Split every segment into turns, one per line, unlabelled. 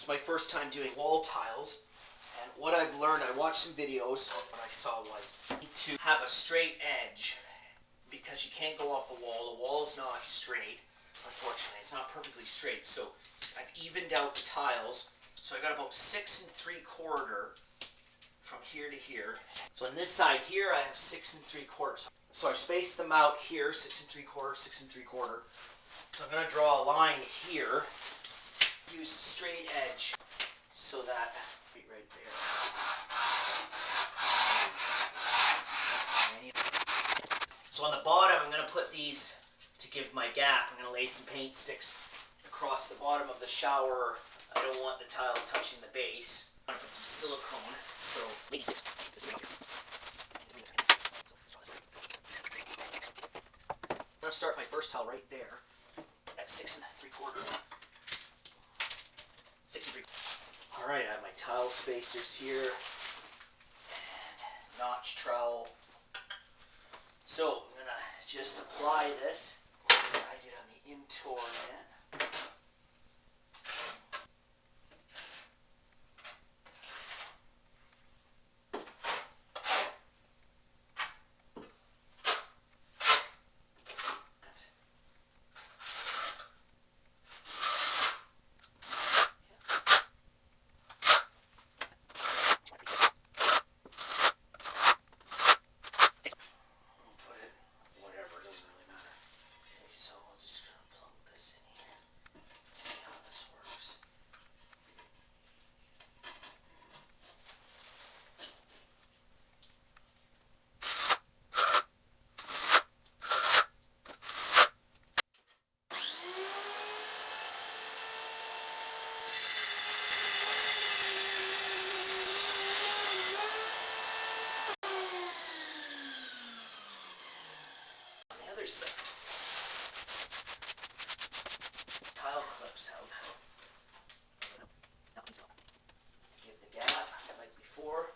It's my first time doing wall tiles, and what I've learned, I watched some videos, what I saw was to have a straight edge, because you can't go off the wall. The wall's not straight, unfortunately. It's not perfectly straight, so I've evened out the tiles. So I got about 6 3/4 from here to here. So on this side here, I have 6 3/4. So I've spaced them out here, 6 3/4, 6 3/4. So I'm going to draw a line here, use the straight edge, so that right there. So on the bottom, I'm going to put these to give my gap. I'm going to lay some paint sticks across the bottom of the shower. I don't want the tiles touching the base. I'm going to put some silicone. So I'm going to start my first tile right there at 6 3/4. 6 3/4. All right, I have my tile spacers here and notch trowel. So I'm going to just apply this like I did on the in-tour end. Tile clips out. Give the gap like before.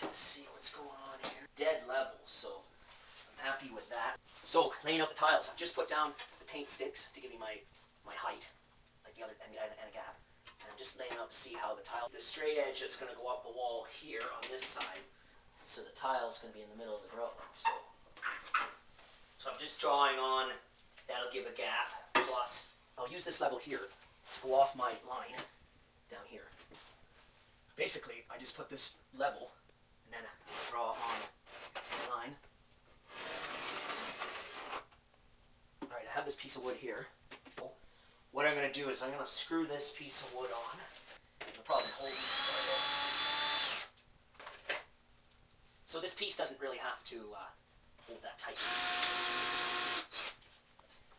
Let's see what's going on here. Dead level, so I'm happy with that. So laying out the tiles, I've just put down the paint sticks to give me my height, like the other, and a gap. And I'm just laying out to see how the tile, the straight edge that's going to go up the wall here on this side. So the tile's going to be in the middle of the grout. So I'm just drawing on, that'll give a gap, plus I'll use this level here to go off my line down here. Basically, I just put this level and then draw on the line. Alright, I have this piece of wood here. What I'm going to do is I'm going to screw this piece of wood on. It'll probably hold it. So this piece doesn't really have to hold that tight.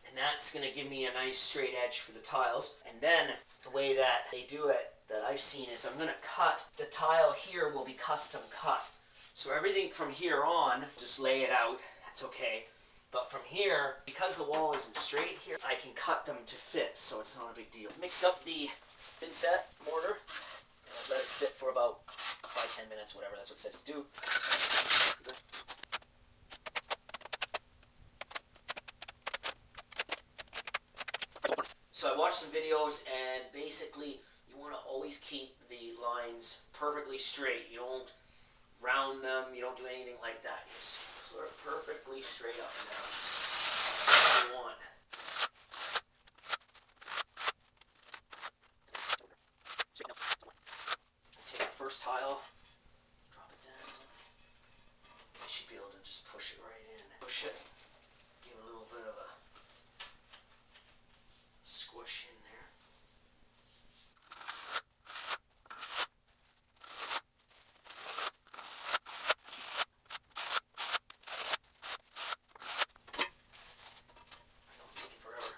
And that's going to give me a nice straight edge for the tiles. And then the way that they do it that I've seen is I'm going to cut. The tile here will be custom cut. So everything from here on, just lay it out. That's okay. But from here, because the wall isn't straight here, I can cut them to fit, so it's not a big deal. Mixed up the thin set mortar. And let it sit for about 5-10 minutes, whatever that's what it says to do. So I watched some videos, and basically you want to always keep the lines perfectly straight. You don't round them, you don't do anything like that. You just sort of perfectly straight up and down. That's what you want. Take the first tile, drop it down. You should be able to just push it right in. Push it, give it a little bit of a squish in there. Don't take it forever.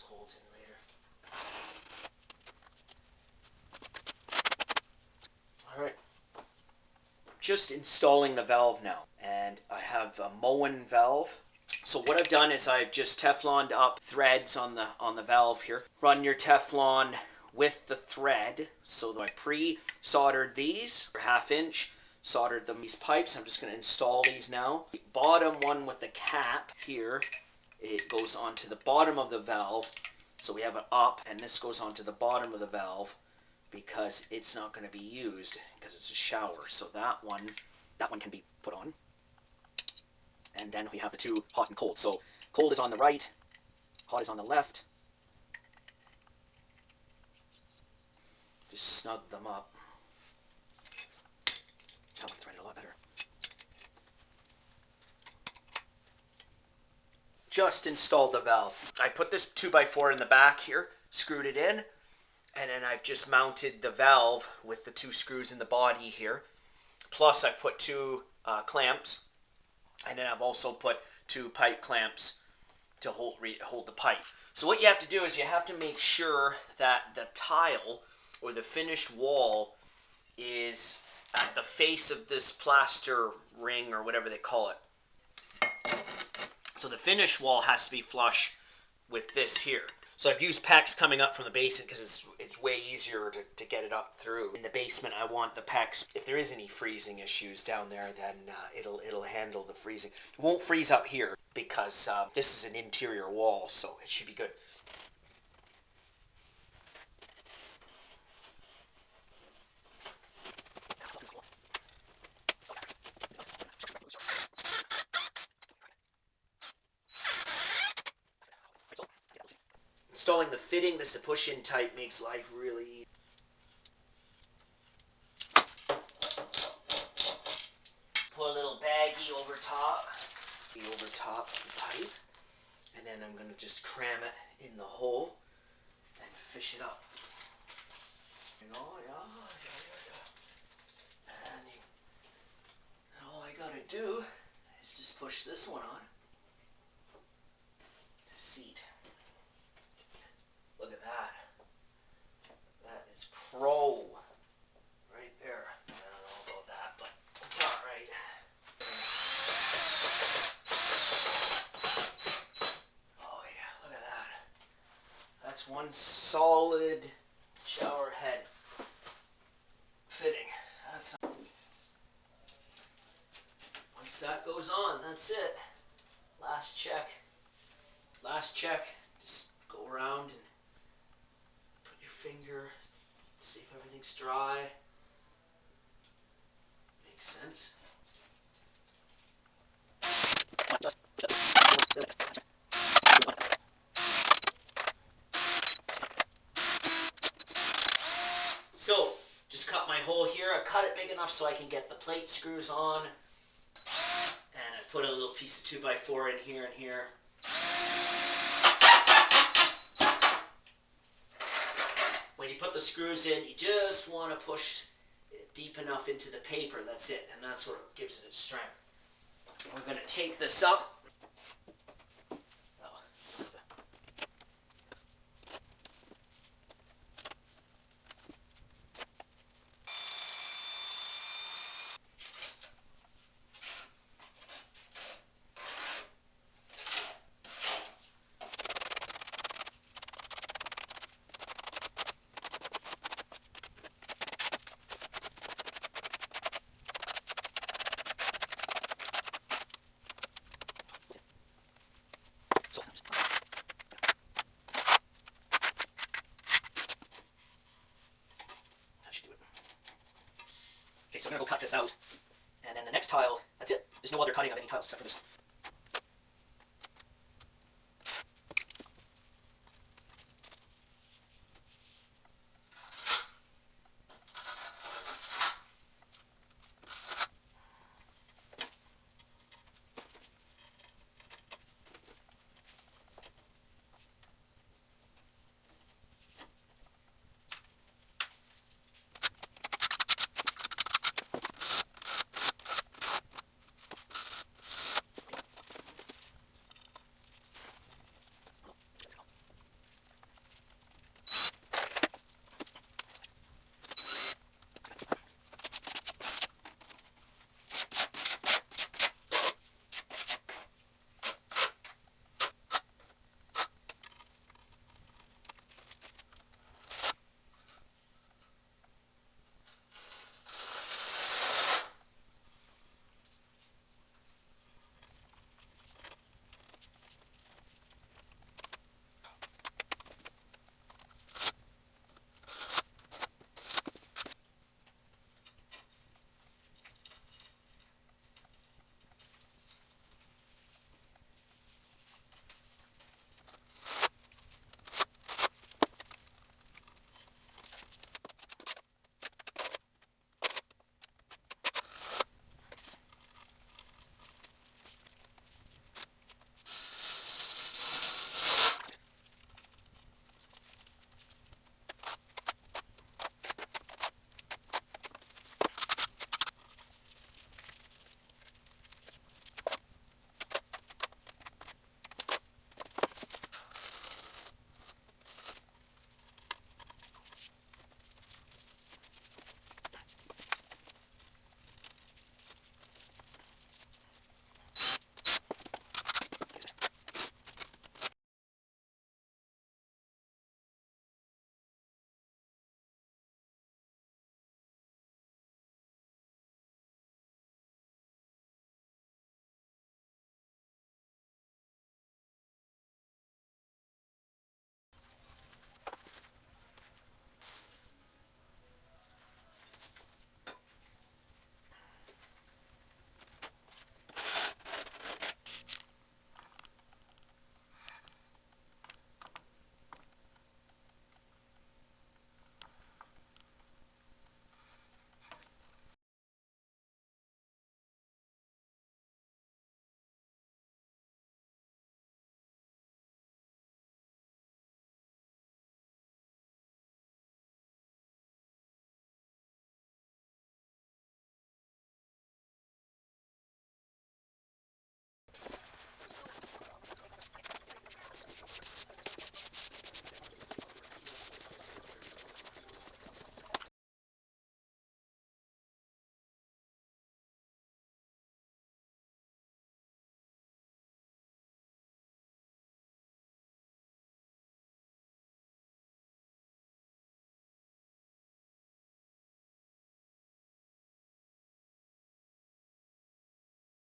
holes in later. Alright. Just installing the valve now. And I have a Moen valve. So what I've done is I've just Tefloned up threads on the valve here. Run your Teflon with the thread. So I pre-soldered these for 1/2 inch. Soldered them these pipes. I'm just going to install these now. The bottom one with the cap here, it goes onto the bottom of the valve. So we have it up, and this goes onto the bottom of the valve because it's not going to be used because it's a shower. So that one can be put on. And then we have the two hot and cold. So cold is on the right, hot is on the left. Just snug them up. That one threaded a lot better. Just installed the valve. I put this 2x4 in the back here, screwed it in, and then I've just mounted the valve with the 2 screws in the body here. Plus I've put 2 clamps, and then I've also put 2 pipe clamps to hold the pipe. So what you have to do is you have to make sure that the tile or the finished wall is at the face of this plaster ring or whatever they call it. So the finished wall has to be flush with this here. So I've used PEX coming up from the basement because it's way easier to get it up through. In the basement, I want the PEX. If there is any freezing issues down there, then it'll handle the freezing. It won't freeze up here because this is an interior wall, so it should be good. Installing the fitting, this is a push-in type, makes life really easy. Put a little baggie over top of the pipe, and then I'm going to just cram it in the hole and fish it up. And all I got to do is just push this one on the seat. Look at that. That is pro. Right there. I don't know about that, but it's alright. Oh yeah, look at that. That's one solid shower head fitting. Once that goes on, that's it. Last check. Just go around and finger, see if everything's dry. Makes sense. So, just cut my hole here. I cut it big enough so I can get the plate screws on. And I put a little piece of 2x4 in here and here. When you put the screws in, you just want to push it deep enough into the paper. That's it, and that's what gives it its strength. We're going to tape this up. Okay, so I'm going to go cut this out, and then the next tile, that's it. There's no other cutting of any tiles except for this one.